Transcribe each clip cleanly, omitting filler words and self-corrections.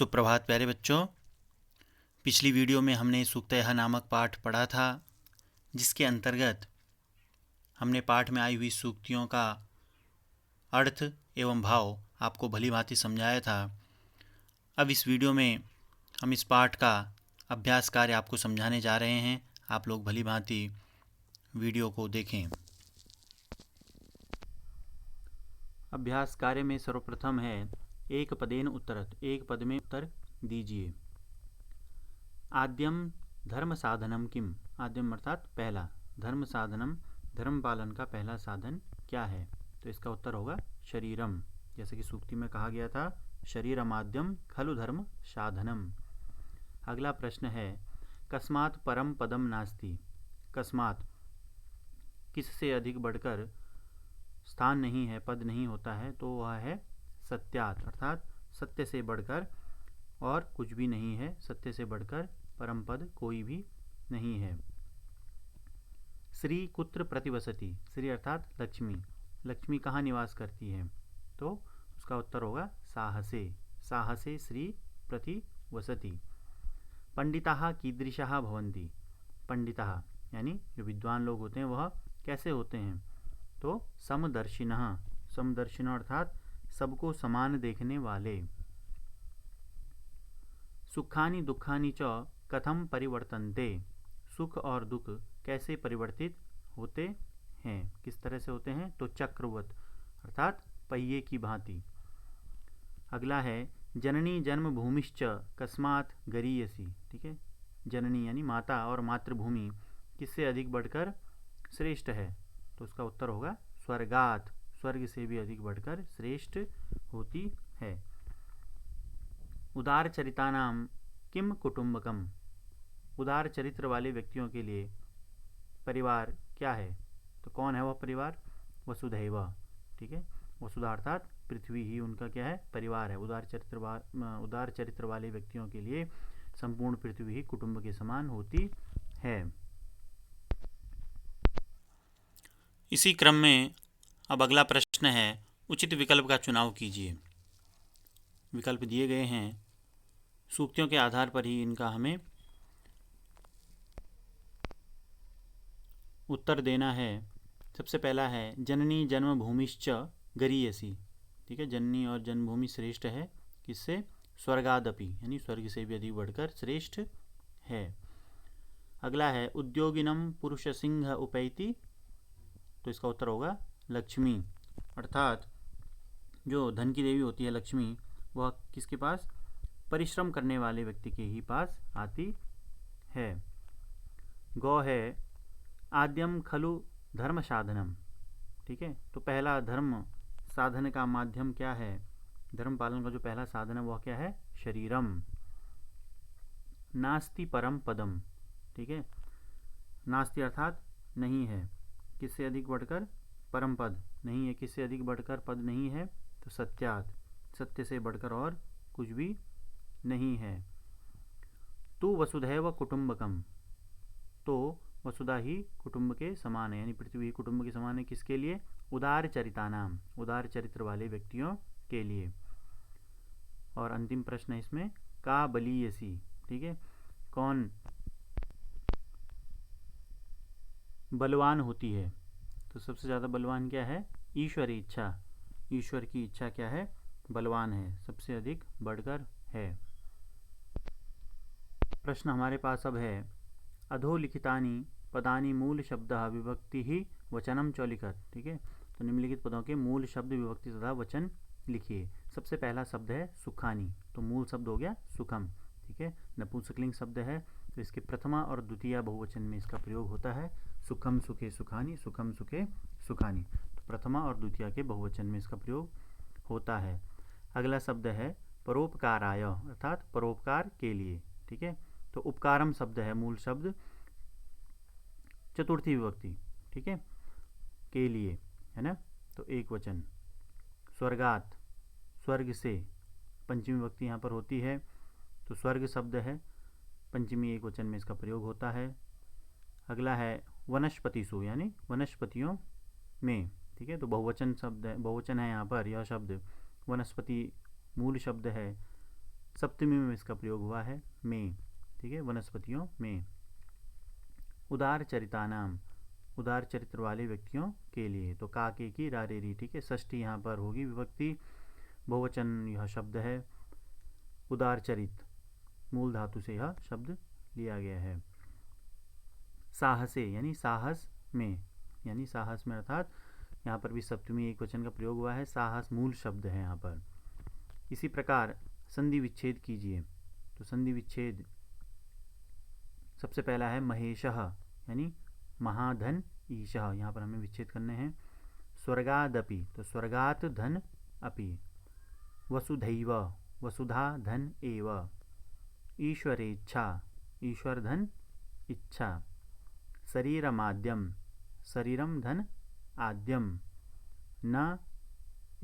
सुप्रभात प्यारे बच्चों। पिछली वीडियो में हमने सूक्तयः नामक पाठ पढ़ा था, जिसके अंतर्गत हमने पाठ में आई हुई सूक्तियों का अर्थ एवं भाव आपको भली भांति समझाया था। अब इस वीडियो में हम इस पाठ का अभ्यास कार्य आपको समझाने जा रहे हैं। आप लोग भली भांति वीडियो को देखें। अभ्यास कार्य में सर्वप्रथम है एक पदेन उत्तरत, एक पद में उत्तर दीजिए। आद्यम धर्म साधनम किम, आद्यम अर्थात पहला, धर्म साधनम धर्म पालन का पहला साधन क्या है? तो इसका उत्तर होगा शरीरम। जैसे कि सूक्ति में कहा गया था, शरीरमाद्यम खलु धर्म साधनम। अगला प्रश्न है कस्मात् परम पदम नास्ति, कस्मात् किससे अधिक बढ़कर स्थान नहीं है, पद नहीं होता है, तो वह है सत्यात्, अर्थात सत्य से बढ़कर और कुछ भी नहीं है। सत्य से बढ़कर परम पद कोई भी नहीं है। श्री कुत्र प्रतिवसति, श्री अर्थात लक्ष्मी, लक्ष्मी कहाँ निवास करती है? तो उसका उत्तर होगा साहसे, साहसे श्री प्रतिवसति। पंडिताः कीदृशाः भवन्ति, पंडिताः यानी जो विद्वान लोग होते हैं वह कैसे होते हैं? तो समदर्शिनः, समदर्शिनः अर्थात सबको समान देखने वाले। सुखानि दुखानि च कथम परिवर्तन्ते, सुख और दुख कैसे परिवर्तित होते हैं, किस तरह से होते हैं? तो चक्रवत अर्थात पहिए की भांति। अगला है जननी जन्मभूमिश्च कस्मात् गरीयसी, ठीक है। जननी यानी माता और मातृभूमि किससे अधिक बढ़कर श्रेष्ठ है? तो उसका उत्तर होगा स्वर्गात्, स्वर्ग से भी अधिक बढ़कर श्रेष्ठ होती है। उदार चरितानाम किम कुटुंबकम, उदार चरित्र वाले व्यक्तियों के लिए परिवार क्या है? तो कौन है वह परिवार? वसुधैव, ठीक है। वसुधा अर्थात पृथ्वी ही उनका क्या है? परिवार है। उदार चरित्र वाले व्यक्तियों के लिए संपूर्ण पृथ्वी ही कुटुंब के समान होती है। इसी क्रम में अब अगला प्रश्न है उचित विकल्प का चुनाव कीजिए। विकल्प दिए गए हैं, सूक्तियों के आधार पर ही इनका हमें उत्तर देना है। सबसे पहला है जननी जन्मभूमिश्च गरीयसी, ठीक है। जननी और जन्मभूमि श्रेष्ठ है किससे? स्वर्गादपि यानी स्वर्ग से भी अधिक बढ़कर श्रेष्ठ है। अगला है उद्योगिनम पुरुष सिंह उपैति, तो इसका उत्तर होगा लक्ष्मी, अर्थात जो धन की देवी होती है लक्ष्मी, वह किसके पास? परिश्रम करने वाले व्यक्ति के ही पास आती है। गौ है आद्यम खलु धर्म साधनम, ठीक है। तो पहला धर्म साधन का माध्यम क्या है? धर्म पालन का जो पहला साधन है वह क्या है? शरीरम। नास्ति परम पदम, ठीक है। नास्ति अर्थात नहीं है, किससे अधिक बढ़कर? परम पद नहीं है, किससे अधिक बढ़कर पद नहीं है? तो सत्यात्, सत्य से बढ़कर और कुछ भी नहीं है। तु वसुधैव कुटुंबकम, तो वसुधा ही कुटुंब के समान है, यानी पृथ्वी ही कुटुंब के समान है। किसके लिए? उदार चरितानाम, उदार चरित्र वाले व्यक्तियों के लिए। और अंतिम प्रश्न है इसमें का बलीयसी, ठीक है। कौन बलवान होती है? तो सबसे ज़्यादा बलवान क्या है? ईश्वरी इच्छा, ईश्वर की इच्छा क्या है? बलवान है, सबसे अधिक बढ़कर है। प्रश्न हमारे पास अब है अधोलिखितानि पदानि मूल शब्द विभक्ति ही वचनम च लिखत, ठीक है। तो निम्नलिखित पदों के मूल शब्द विभक्ति तथा वचन लिखिए। सबसे पहला शब्द है सुखानी, तो मूल शब्द हो गया सुखम, ठीक है। नपुंसकलिंग शब्द है, तो इसके प्रथमा और द्वितीय बहुवचन में इसका प्रयोग होता है। सुखम सुखे सुखानी, सुखम सुखे सुखानी, तो प्रथमा और द्वितीय के बहुवचन में इसका प्रयोग होता है। अगला शब्द है परोपकाराय, अर्थात परोपकार के लिए, ठीक है। तो उपकारम शब्द है मूल शब्द, चतुर्थी विभक्ति, ठीक है, के लिए, है ना, तो एक वचन। स्वर्गात, स्वर्ग से, पंचमी विभक्ति यहाँ पर होती है, तो स्वर्ग शब्द है, पंचमी एक वचन में इसका प्रयोग होता है। अगला है वनस्पतिषु, यानी वनस्पतियों में, ठीक है। तो बहुवचन शब्द है, बहुवचन है यहाँ पर यह शब्द। वनस्पति मूल शब्द है सप्तमी में इसका प्रयोग हुआ है में, ठीक है, वनस्पतियों में। उदार चरितानाम, उदार चरित्र वाले व्यक्तियों के लिए, तो काके की रारेरी, ठीक है, षष्ठी यहाँ पर होगी विभक्ति, बहुवचन यह शब्द है। उदार चरित मूल धातु से यह शब्द लिया गया है। साहसे यानी साहस में, यानी साहस में, अर्थात यहाँ पर भी सप्तमी एक वचन का प्रयोग हुआ है। साहस मूल शब्द है यहाँ पर। इसी प्रकार संधि विच्छेद कीजिए, तो संधि विच्छेद सबसे पहला है महेशः यानी महाधन ईशः, यहाँ पर हमें विच्छेद करने हैं। स्वर्गादपि, तो स्वर्गात धन अपि। वसुधैव, वसुधा धन एव। ईश्वरेच्छा, ईश्वर धन इच्छा। शरीरमाद्यम, शरीरम धन आद्यम। न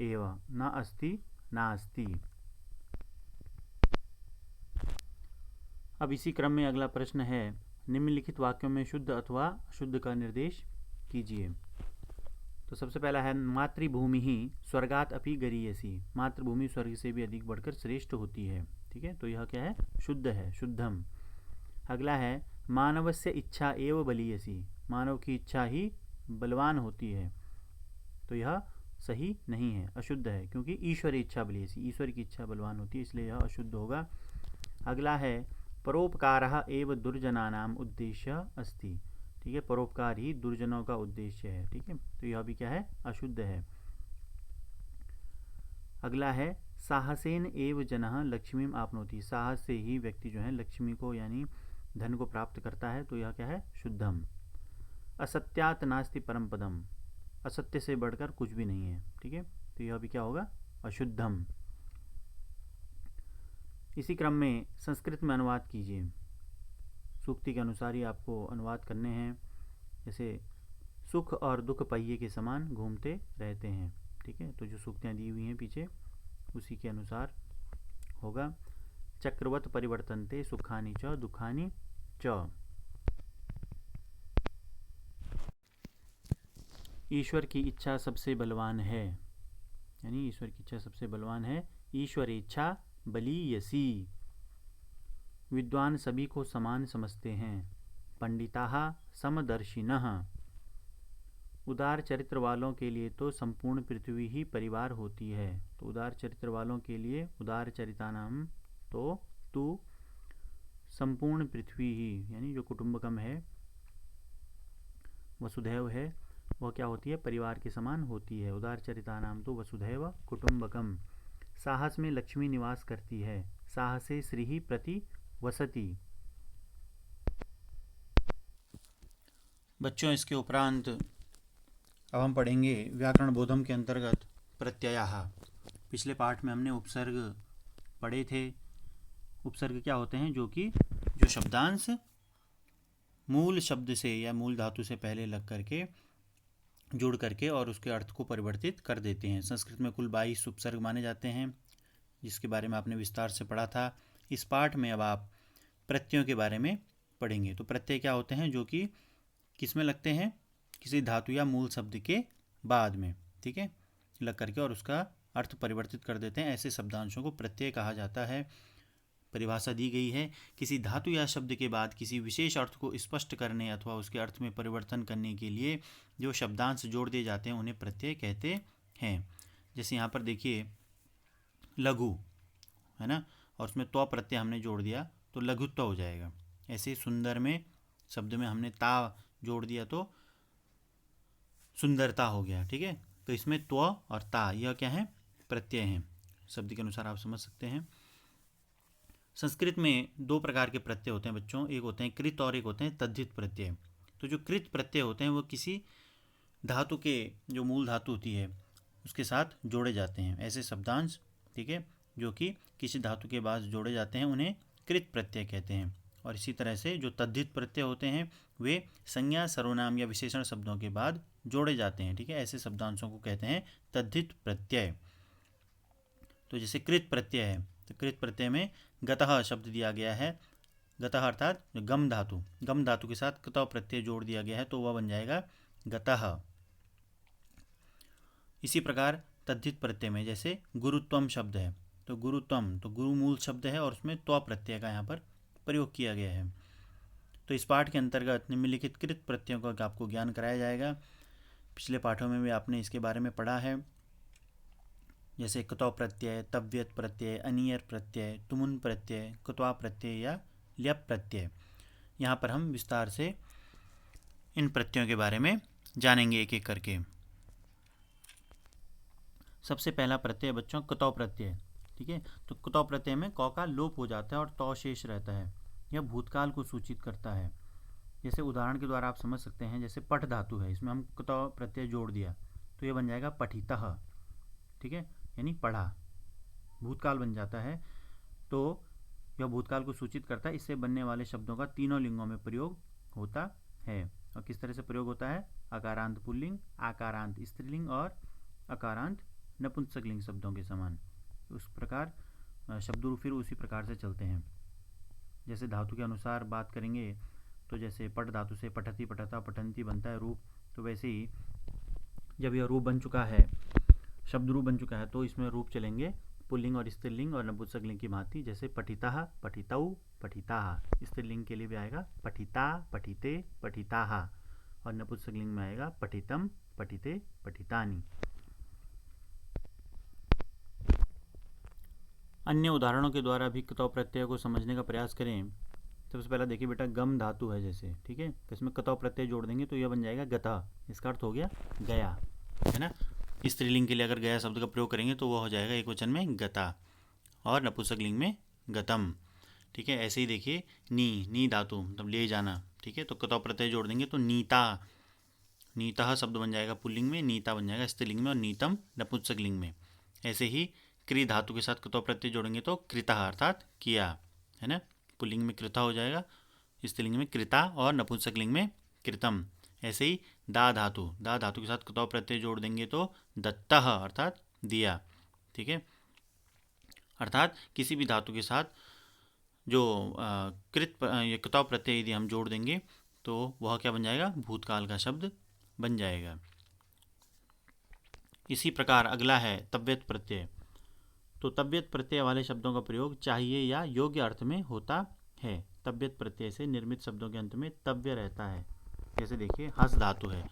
एव, न अस्ति नास्ति। अब इसी क्रम में अगला प्रश्न है, निम्नलिखित वाक्यों में शुद्ध अथवा अशुद्ध का निर्देश कीजिए। तो सबसे पहला है मातृभूमि ही स्वर्गात अपि गरीयसी, मातृभूमि स्वर्ग से भी अधिक बढ़कर श्रेष्ठ होती है, ठीक है, तो यह क्या है, शुद्ध है, शुद्धम। अगला है मानवस्य इच्छा एव बलीयसी, मानव की इच्छा ही बलवान होती है, तो यह सही नहीं है, अशुद्ध है, क्योंकि ईश्वर इच्छा बलीयसी, ईश्वर की इच्छा बलवान होती है, इसलिए यह अशुद्ध होगा। अगला है परोपकारः एव दुर्जनानाम उद्देश्य अस्ति, ठीक है, परोपकार ही दुर्जनों का उद्देश्य है, ठीक है, तो यह भी क्या है, अशुद्ध है। अगला है साहसेन एव जनः लक्ष्मीम आपनोति, साहस से ही व्यक्ति जो है लक्ष्मी को यानी धन को प्राप्त करता है, तो यह क्या है, शुद्धम। असत्यात नास्ति परम पदम, असत्य से बढ़कर कुछ भी नहीं है, ठीक है, तो यह भी क्या होगा, अशुद्धम। इसी क्रम में संस्कृत में अनुवाद कीजिए, सूक्ति के अनुसार ही आपको अनुवाद करने हैं। जैसे सुख और दुख पहिए के समान घूमते रहते हैं, ठीक है, तो जो सूक्तियाँ दी हुई हैं पीछे उसी के अनुसार होगा। चक्रवत परिवर्तनते सुखानि च दुखानि च। ईश्वर की इच्छा सबसे बलवान है, यानी ईश्वर की इच्छा सबसे बलवान है। ईश्वर इच्छा बलीयसी, विद्वान सभी को समान समझते हैं। पंडिताः समदर्शिनः, उदार चरित्र वालों के लिए तो संपूर्ण पृथ्वी ही परिवार होती है, तो उदार चरित्र वालों के लिए उदार चरितानाम, तो तू संपूर्ण पृथ्वी ही यानी जो कुटुंबकम है, वसुधैव है, वह क्या होती है, परिवार के समान होती है। उदार चरितानाम तो वसुधैव कुटुंबकम। साहस में लक्ष्मी निवास करती है, साहसे श्रीहि प्रति वसति। बच्चों इसके उपरांत अब हम पढ़ेंगे व्याकरण बोधम के अंतर्गत प्रत्ययाः। पिछले पाठ में हमने उपसर्ग पढ़े थे। उपसर्ग क्या होते हैं, जो कि जो शब्दांश मूल शब्द से या मूल धातु से पहले लग करके जुड़ करके और उसके अर्थ को परिवर्तित कर देते हैं। संस्कृत में कुल 22 उपसर्ग माने जाते हैं, जिसके बारे में आपने विस्तार से पढ़ा था। इस पाठ में अब आप प्रत्ययों के बारे में पढ़ेंगे। तो प्रत्यय क्या होते हैं, जो कि किस में लगते हैं, किसी धातु या मूल शब्द के बाद में, ठीक है, लग करके और उसका अर्थ परिवर्तित कर देते हैं। ऐसे शब्दांशों को प्रत्यय कहा जाता है। परिभाषा दी गई है, किसी धातु या शब्द के बाद किसी विशेष अर्थ को स्पष्ट करने अथवा उसके अर्थ में परिवर्तन करने के लिए जो शब्दांश जोड़ दिए जाते हैं उन्हें प्रत्यय कहते हैं। जैसे यहाँ पर देखिए लघु है ना, और उसमें त्व प्रत्यय हमने जोड़ दिया तो लघुत्व हो जाएगा। ऐसे सुंदर में शब्द में हमने ता जोड़ दिया तो सुंदरता हो गया, ठीक है, तो इसमें त्व और ता यह क्या है, प्रत्यय हैं। शब्द के अनुसार आप समझ सकते हैं। संस्कृत में 2 प्रकार के प्रत्यय होते हैं बच्चों, एक होते हैं कृत और एक होते हैं तद्धित प्रत्यय। तो जो कृत प्रत्यय होते हैं वो किसी धातु के जो मूल धातु होती है उसके साथ जोड़े जाते हैं, ऐसे शब्दांश, ठीक है, जो कि किसी धातु के बाद जोड़े जाते हैं उन्हें कृत प्रत्यय कहते हैं। और इसी तरह से जो तद्धित प्रत्यय होते हैं वे संज्ञा, सर्वनाम या विशेषण शब्दों के बाद जोड़े जाते हैं, ठीक है, ऐसे शब्दांशों को कहते हैं तद्धित प्रत्यय। तो जैसे कृत प्रत्यय है, तो कृत प्रत्यय में गतः शब्द दिया गया है, गतः अर्थात गम धातु, गम धातु के साथ कतः प्रत्यय जोड़ दिया गया है तो वह बन जाएगा गतः। इसी प्रकार तद्धित प्रत्यय में जैसे गुरुत्वम शब्द है, तो गुरुत्वम, तो गुरु मूल शब्द है और उसमें त्व प्रत्यय का यहाँ पर प्रयोग किया गया है। तो इस पाठ के अंतर्गत निम्नलिखित कृत प्रत्ययों का आपको ज्ञान कराया जाएगा। पिछले पाठों में भी आपने इसके बारे में पढ़ा है, जैसे कुतौ प्रत्यय, तव्यत प्रत्यय, अनियर प्रत्यय, तुमुन प्रत्यय, कुत्वा प्रत्यय या ल्यप प्रत्यय। यहाँ पर हम विस्तार से इन प्रत्ययों के बारे में जानेंगे एक एक करके। सबसे पहला प्रत्यय बच्चों कुतौ प्रत्यय। ठीक है, तो कुतौ प्रत्यय में क का लोप हो जाता है और तौ शेष रहता है। यह भूतकाल को सूचित करता है। जैसे उदाहरण के द्वारा आप समझ सकते हैं, जैसे पठ धातु है, इसमें हम कुतौ प्रत्यय जोड़ दिया तो यह बन जाएगा पठितः। ठीक है, यानी पढ़ा, भूतकाल बन जाता है। तो यह भूतकाल को सूचित करता है। इससे बनने वाले शब्दों का तीनों लिंगों में प्रयोग होता है। और किस तरह से प्रयोग होता है? अकारांत पुल्लिंग, आकारांत स्त्रीलिंग और अकारांत नपुंसकलिंग शब्दों के समान। उस प्रकार शब्द फिर उसी प्रकार से चलते हैं। जैसे धातु के अनुसार बात करेंगे तो जैसे पठ धातु से पठती, पठता, पठंती बनता है रूप, तो वैसे ही जब यह रूप बन चुका है, शब्द रूप बन चुका है, तो इसमें रूप चलेंगे पुल्लिंग और स्त्रीलिंग और नपुंसकलिंग की भांति। जैसे पठिताः, पठितौ, पठिताः। स्त्रीलिंग के लिए भी आएगा पठिता, पठिते, पठिताः। और नपुंसकलिंग में आएगा पठितम, पठिते, पठितानि। अन्य उदाहरणों के द्वारा भी कतौ प्रत्यय को समझने का प्रयास करें। सबसे पहला देखिए बेटा, गम धातु है जैसे, ठीक है, तो इसमें कतौ प्रत्यय जोड़ देंगे तो यह बन जाएगा गतः। इसका अर्थ हो गया गया, है ना। स्त्रीलिंग के लिए अगर गया शब्द का प्रयोग करेंगे तो वह हो जाएगा एक वचन में गता और नपुंसकलिंग में गतम। ठीक है, ऐसे ही देखिए नी धातु मतलब ले जाना। ठीक है, तो कतौ प्रत्यय जोड़ देंगे तो नीता, नीता शब्द बन जाएगा पुल्लिंग में, नीता बन जाएगा स्त्रीलिंग में और नीतम नपुंसकलिंग में। ऐसे ही क्री धातु के साथ कतौ प्रत्यय जोड़ेंगे तो कृता अर्थात किया, है ना। पुल्लिंग में कृता हो जाएगा, स्त्रीलिंग में कृता और नपुंसकलिंग में कृतम। ऐसे ही दा धातु के साथ कतौ प्रत्यय जोड़ देंगे तो दत्तः अर्थात दिया। ठीक है, अर्थात किसी भी धातु के साथ जो कतौ प्रत्यय यदि हम जोड़ देंगे तो वह क्या बन जाएगा? भूतकाल का शब्द बन जाएगा। इसी प्रकार अगला है तव्यत प्रत्यय। तो तव्यत प्रत्यय वाले शब्दों का प्रयोग चाहिए या योग्य अर्थ में होता है। तव्यत प्रत्यय से निर्मित शब्दों के अंत में तव्य रहता है। जैसे देखिए हस धातु है,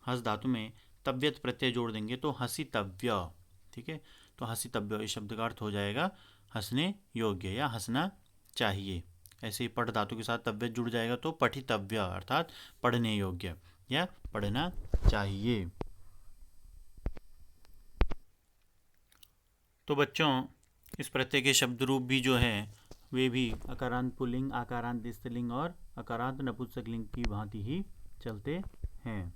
हस धातु में तव्यत प्रत्यय जोड़ देंगे तो हसितव्य। ठीक है, तो हसितव्य इस शब्द का अर्थ हो जाएगा हंसने योग्य या हंसना चाहिए। ऐसे ही पठ धातु के साथ तव्यत जुड़ जाएगा तो पठितव्य अर्थात पढ़ने योग्य या पढ़ना चाहिए। तो बच्चों इस प्रत्यय के शब्द रूप भी जो है वे भी अकारांत पुल्लिंग, आकारांत स्त्रीलिंग और अकारांत नपुंसकलिंग की भांति ही चलते हैं।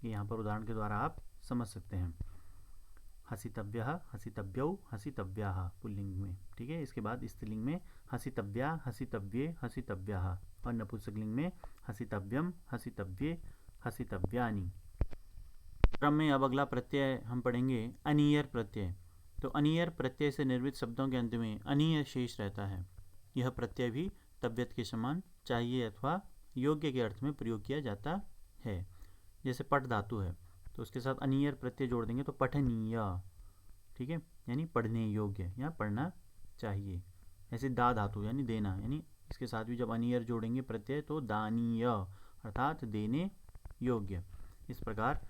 यहाँ पर उदाहरण के द्वारा आप समझ सकते हैं। हसितव्यः, हसितव्यौ, हसितव्याः पुल्लिंग में। ठीक है, इसके बाद स्त्रीलिंग में हसितव्या, हसितव्ये, हसितव्याः और नपुंसकलिंग में हसितव्यम, हसितव्ये, हसितव्यानि। क्रम में अब अगला प्रत्यय हम पढ़ेंगे अनियर प्रत्यय। तो अनियर प्रत्यय से निर्मित शब्दों के अंत में अनीय शेष रहता है। यह प्रत्यय भी तव्यत के समान चाहिए अथवा योग्य के अर्थ में प्रयोग किया जाता है। जैसे पठ धातु है तो उसके साथ अनियर प्रत्यय जोड़ देंगे तो पठनीय। ठीक है, यानी पढ़ने योग्य या पढ़ना चाहिए। ऐसे दा धातु यानी देना, यानी इसके साथ भी जब अनियर जोड़ेंगे प्रत्यय तो दानीय अर्थात देने योग्य। इस प्रकार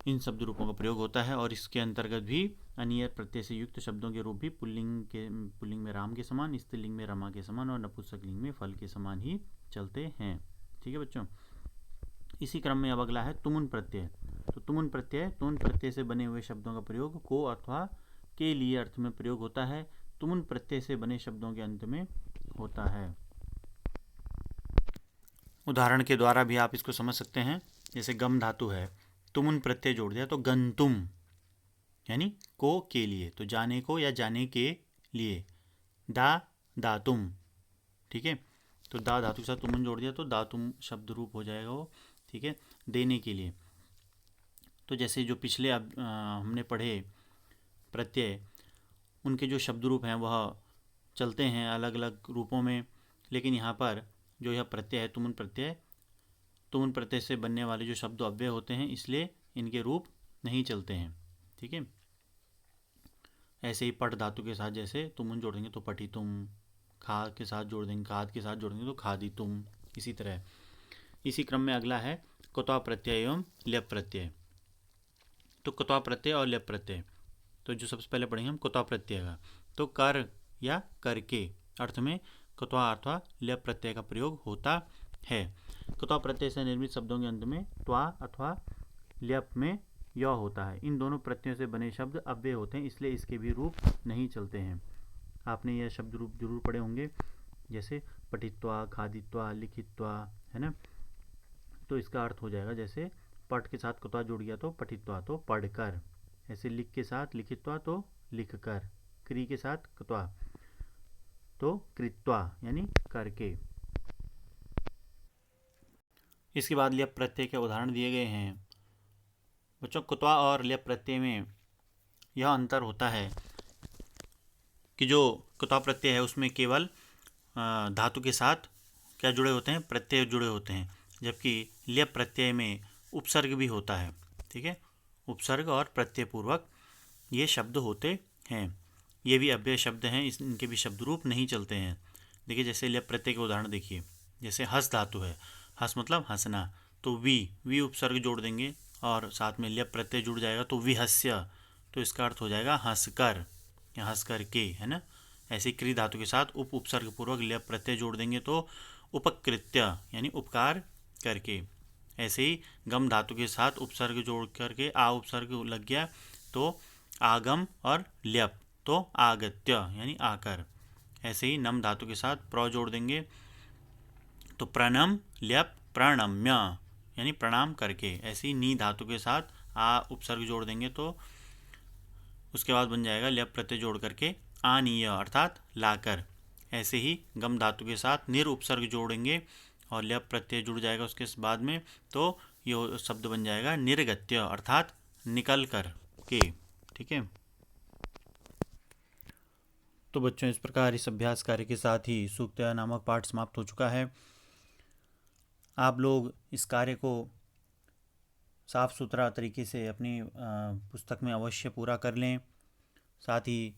इन शब्द रूपों का प्रयोग होता है और इसके अंतर्गत भी अनियर प्रत्यय से युक्त शब्दों के रूप भी पुल्लिंग में राम के समान, स्त्रीलिंग में रमा के समान और नपुंसकलिंग में फल के समान ही चलते हैं। ठीक है बच्चों, इसी क्रम में अब अगला है तुमुन प्रत्यय। तो तुमुन प्रत्यय से बने हुए शब्दों का प्रयोग को अथवा के लिए अर्थ में प्रयोग होता है। तुमुन प्रत्यय से बने शब्दों के अंत में होता है। उदाहरण के द्वारा भी आप इसको समझ सकते हैं। जैसे गम धातु है, तुमुन प्रत्यय जोड़ दिया तो गंतुम यानी को के लिए, तो जाने को या जाने के लिए। दातुम, ठीक है, तो दा धातु के साथ तुमुन जोड़ दिया तो दातुम शब्द रूप हो जाएगा वो। ठीक है, देने के लिए। तो जैसे जो पिछले हमने पढ़े प्रत्यय, उनके जो शब्द रूप हैं वह चलते हैं अलग अलग रूपों में, लेकिन यहाँ पर जो यह प्रत्यय है तुमुन प्रत्यय से बनने वाले जो शब्द अव्यय होते हैं, इसलिए इनके रूप नहीं चलते हैं। ठीक है, ऐसे ही पट धातु के साथ जैसे तुम जोड़ देंगे तो पटी तुम, खा के साथ जोड़ देंगे, खाद के साथ जोड़ देंगे तो खादी तुम, इसी तरह। इसी क्रम में अगला है क्तवा प्रत्यय एवं ल्यप प्रत्यय। तो क्तवा प्रत्यय और ल्यप प्रत्यय, तो जो सबसे पहले पढ़ेंगे हम क्तवा प्रत्यय का। तो कर या कर के अर्थ में क्तवा अथवा ल्यप प्रत्यय का प्रयोग होता है। क्तवा प्रत्यय से निर्मित शब्दों के अंत में त्वा अथवा ल्यप में य होता है। इन दोनों प्रत्ययों से बने शब्द अव्यय होते हैं, इसलिए इसके भी रूप नहीं चलते हैं। आपने यह शब्द रूप जरूर पढ़े होंगे, जैसे पठित्वा, खादित्वा, लिखित्वा, है ना। तो इसका अर्थ हो जाएगा जैसे पट के साथ क्तवा जुड़ गया तो पठित्वा तो पढ़कर, ऐसे लिख के साथ लिखित्वा तो लिखकर, क्री के साथ क्तवा तो कृत्वा यानी करके। इसके बाद ल्यप प्रत्यय के उदाहरण दिए गए हैं। बच्चों, क्तवा और ल्यप प्रत्यय में यह अंतर होता है कि जो क्तवा प्रत्यय है उसमें केवल धातु के साथ क्या जुड़े होते हैं, प्रत्यय जुड़े होते हैं, जबकि ल्यप प्रत्यय में उपसर्ग भी होता है। ठीक है, उपसर्ग और प्रत्यय पूर्वक ये शब्द होते हैं। ये भी अव्यय शब्द हैं, इनके भी शब्द रूप नहीं चलते हैं। देखिए जैसे ल्यप प्रत्यय के उदाहरण देखिए, जैसे हस धातु है, हस मतलब हंसना, तो वी उपसर्ग जोड़ देंगे और साथ में ल्यप प्रत्यय जुड़ जाएगा तो विहस्य, तो इसका अर्थ हो जाएगा हंसकर या हंस कर के, है ना। ऐसे क्री धातु के साथ उपसर्ग पूर्वक ल्यप प्रत्यय जोड़ देंगे तो उपकृत्य यानी उपकार करके। ऐसे ही गम धातु के साथ उपसर्ग जोड़ करके आ उपसर्ग लग गया तो आगम और ल्यप तो आगत्य यानी आकर। ऐसे ही नम धातु के साथ प्र जोड़ देंगे तो प्रणम ल्यप प्रणम्य यानी प्रणाम करके। ऐसे ही नी धातु के साथ आ उपसर्ग जोड़ देंगे तो उसके बाद बन जाएगा ल्यप प्रत्यय जोड़ करके आनीय अर्थात लाकर। ऐसे ही गम धातु के साथ निर उपसर्ग जोड़ेंगे और ल्यप प्रत्यय जुड़ जाएगा उसके बाद में, तो ये शब्द बन जाएगा निर्गत्य अर्थात निकल कर के। ठीक है, तो बच्चों इस प्रकार इस अभ्यास कार्य के साथ ही सूक्तया नामक पाठ समाप्त हो चुका है। आप लोग इस कार्य को साफ़ सुथरा तरीके से अपनी पुस्तक में अवश्य पूरा कर लें। साथ ही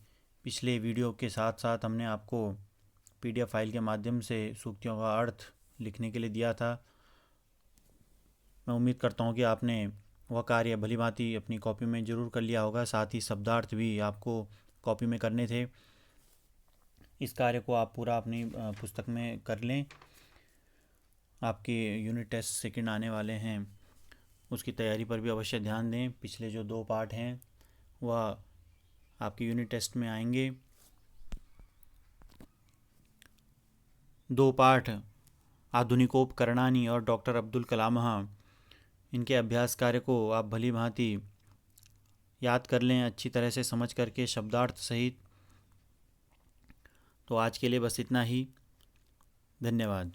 पिछले वीडियो के साथ साथ हमने आपको PDF फाइल के माध्यम से सूक्तियों का अर्थ लिखने के लिए दिया था। मैं उम्मीद करता हूँ कि आपने वह कार्य भलीभांति अपनी कॉपी में ज़रूर कर लिया होगा। साथ ही शब्दार्थ भी आपको कॉपी में करने थे। इस कार्य को आप पूरा अपनी पुस्तक में कर लें। आपके यूनिट टेस्ट सेकंड आने वाले हैं, उसकी तैयारी पर भी अवश्य ध्यान दें। पिछले जो 2 पाठ हैं वह आपके यूनिट टेस्ट में आएंगे। 2 पाठ आधुनिकोपकरणानि और डॉक्टर अब्दुल कलाम, इनके अभ्यास कार्य को आप भली भांति याद कर लें अच्छी तरह से समझ करके शब्दार्थ सहित। तो आज के लिए बस इतना ही। धन्यवाद।